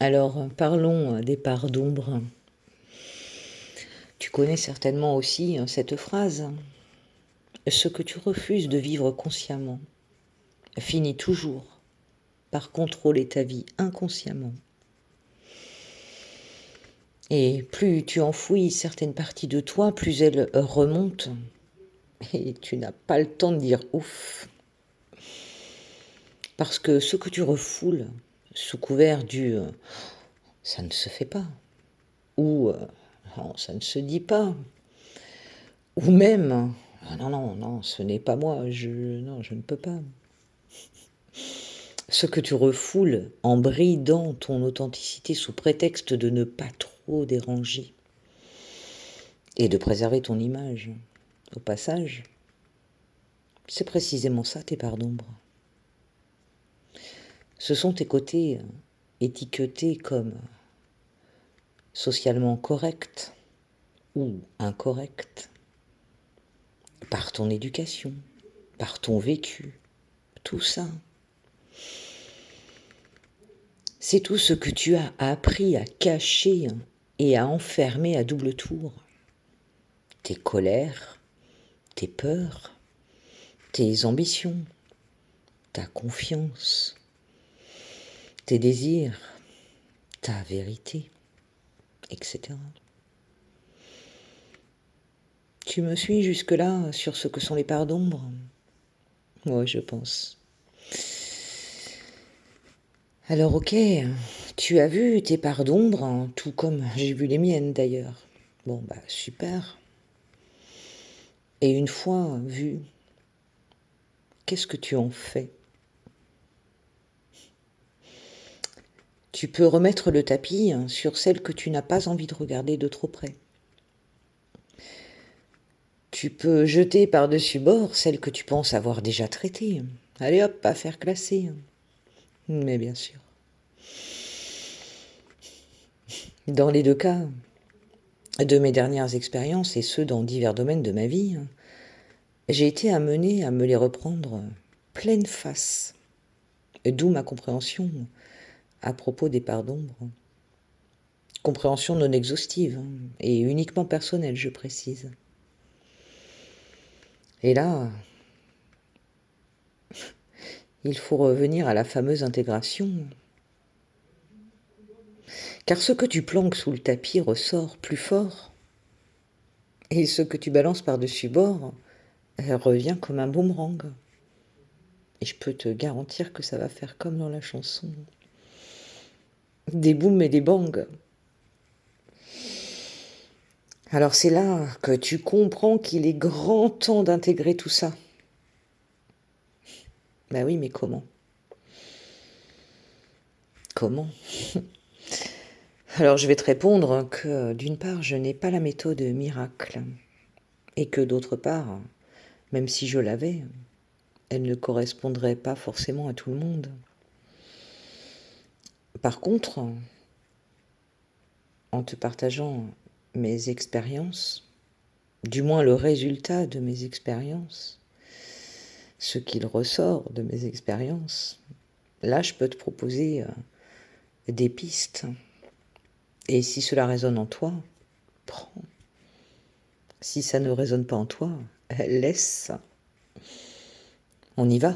Alors, parlons des parts d'ombre. Tu connais certainement aussi cette phrase. Ce que tu refuses de vivre consciemment finit toujours par contrôler ta vie inconsciemment. Et plus tu enfouis certaines parties de toi, plus elles remontent. Et tu n'as pas le temps de dire ouf. Parce que ce que tu refoules, sous couvert du ça ne se fait pas, ou non, ça ne se dit pas, ou même non, non, non, ce n'est pas moi, non, je ne peux pas. Ce que tu refoules en bridant ton authenticité sous prétexte de ne pas trop déranger et de préserver ton image. Au passage, c'est précisément ça tes parts d'ombre. Ce sont tes côtés étiquetés comme socialement corrects ou incorrects par ton éducation, par ton vécu, tout ça. C'est tout ce que tu as appris à cacher et à enfermer à double tour. Tes colères, tes peurs, tes ambitions, ta confiance, tes désirs, ta vérité, etc. Tu me suis jusque-là sur ce que sont les parts d'ombre? Ouais, je pense. Alors ok, tu as vu tes parts d'ombre, tout comme j'ai vu les miennes d'ailleurs. Bon bah super. Et une fois vu, qu'est-ce que tu en fais? Tu peux remettre le tapis sur celle que tu n'as pas envie de regarder de trop près. Tu peux jeter par-dessus bord celle que tu penses avoir déjà traitée. Allez hop, affaire classée. Mais bien sûr. Dans les deux cas, de mes dernières expériences, et ce dans divers domaines de ma vie, j'ai été amenée à me les reprendre pleine face. D'où ma compréhension à propos des parts d'ombre. Compréhension non exhaustive et uniquement personnelle, je précise. Et là, il faut revenir à la fameuse intégration. Car ce que tu planques sous le tapis ressort plus fort. Et ce que tu balances par-dessus bord revient comme un boomerang. Et je peux te garantir que ça va faire comme dans la chanson. Des booms et des bangs. Alors c'est là que tu comprends qu'il est grand temps d'intégrer tout ça. Ben oui, mais comment? Comment? Alors je vais te répondre que d'une part, je n'ai pas la méthode miracle. Et que d'autre part, même si je l'avais, elle ne correspondrait pas forcément à tout le monde. Par contre, en te partageant mes expériences, du moins le résultat de mes expériences, ce qu'il ressort de mes expériences, là je peux te proposer des pistes. Et si cela résonne en toi, prends. Si ça ne résonne pas en toi, laisse. On y va.